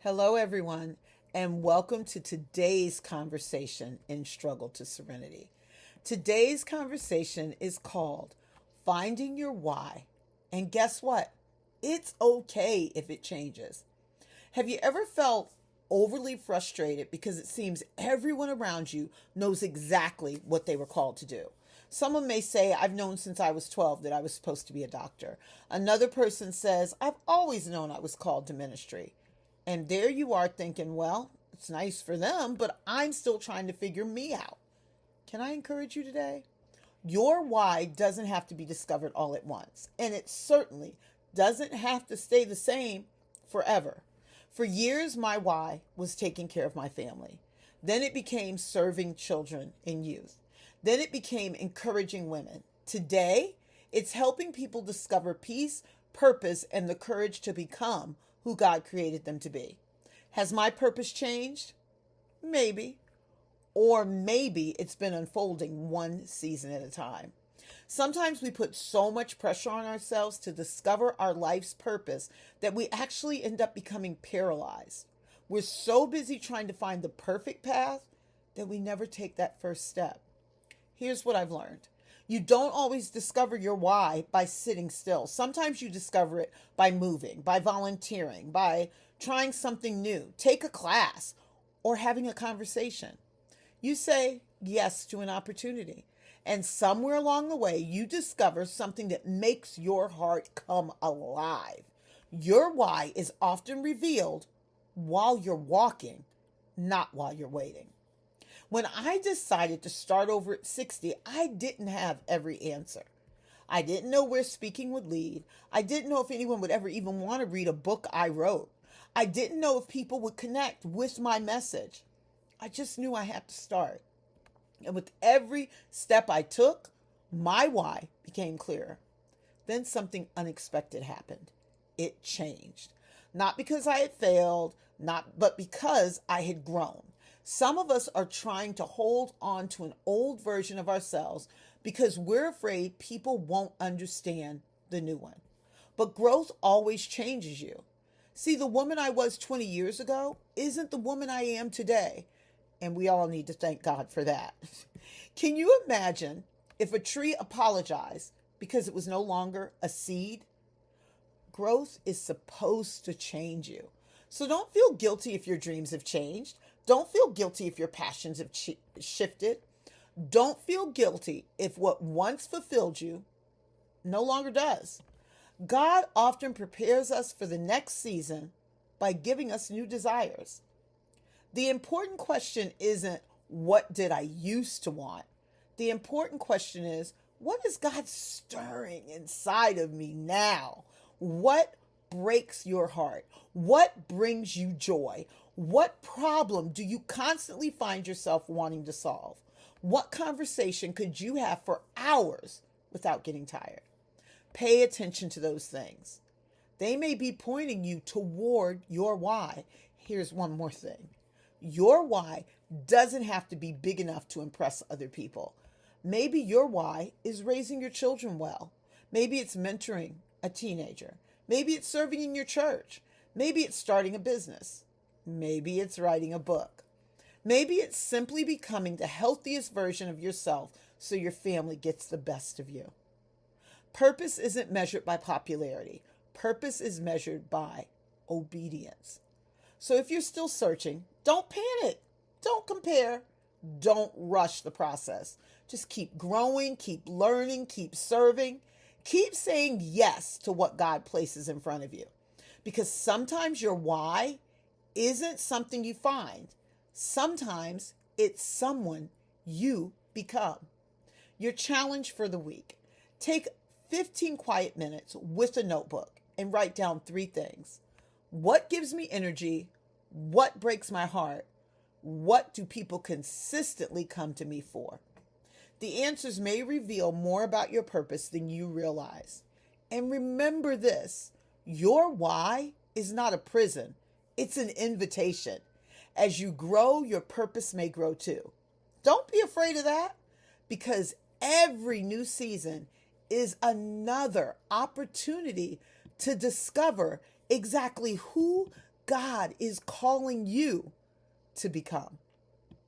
Hello, everyone, and welcome to today's conversation in Struggle to Serenity. Today's conversation is called Finding Your Why. And guess what? It's okay if it changes. Have you ever felt overly frustrated because it seems everyone around you knows exactly what they were called to do? Someone may say, I've known since I was 12 that I was supposed to be a doctor. Another person says, I've always known I was called to ministry. And there you are thinking, well, it's nice for them, but I'm still trying to figure me out. Can I encourage you today? Your why doesn't have to be discovered all at once, and it certainly doesn't have to stay the same forever. For years, my why was taking care of my family. Then it became serving children and youth. Then it became encouraging women. Today, it's helping people discover peace, purpose, and the courage to become who God created them to be. Has my purpose changed? Maybe. Or maybe it's been unfolding one season at a time. Sometimes we put so much pressure on ourselves to discover our life's purpose that we actually end up becoming paralyzed. We're so busy trying to find the perfect path that we never take that first step. Here's what I've learned. You don't always discover your why by sitting still. Sometimes you discover it by moving, by volunteering, by trying something new. Take a class or having a conversation. You say yes to an opportunity. And somewhere along the way, you discover something that makes your heart come alive. Your why is often revealed while you're walking, not while you're waiting. When I decided to start over at 60, I didn't have every answer. I didn't know where speaking would lead. I didn't know if anyone would ever even want to read a book I wrote. I didn't know if people would connect with my message. I just knew I had to start. And with every step I took, my why became clearer. Then something unexpected happened. It changed. Not because I had failed, but because I had grown. Some of us are trying to hold on to an old version of ourselves because we're afraid people won't understand the new one. But growth always changes you. See, the woman I was 20 years ago isn't the woman I am today. And we all need to thank God for that. Can you imagine if a tree apologized because it was no longer a seed? Growth is supposed to change you. So don't feel guilty if your dreams have changed. Don't feel guilty if your passions have shifted. Don't feel guilty if what once fulfilled you no longer does. God often prepares us for the next season by giving us new desires. The important question isn't, what did I used to want? The important question is, what is God stirring inside of me now? What breaks your heart? What brings you joy? What problem do you constantly find yourself wanting to solve? What conversation could you have for hours without getting tired? Pay attention to those things. They may be pointing you toward your why. Here's one more thing. Your why doesn't have to be big enough to impress other people. Maybe your why is raising your children well. Maybe it's mentoring a teenager. Maybe it's serving in your church. Maybe it's starting a business. Maybe it's writing a book. Maybe it's simply becoming the healthiest version of yourself so your family gets the best of you. Purpose isn't measured by popularity. Purpose is measured by obedience. So if you're still searching, don't panic. Don't compare. Don't rush the process. Just keep growing, keep learning, keep serving. Keep saying yes to what God places in front of you. Because sometimes your why isn't something you find. Sometimes it's someone you become. Your challenge for the week. Take 15 quiet minutes with a notebook and write down 3 things. What gives me energy? What breaks my heart? What do people consistently come to me for? The answers may reveal more about your purpose than you realize. And remember this, your why is not a prison. It's an invitation. As you grow, your purpose may grow too. Don't be afraid of that, because every new season is another opportunity to discover exactly who God is calling you to become.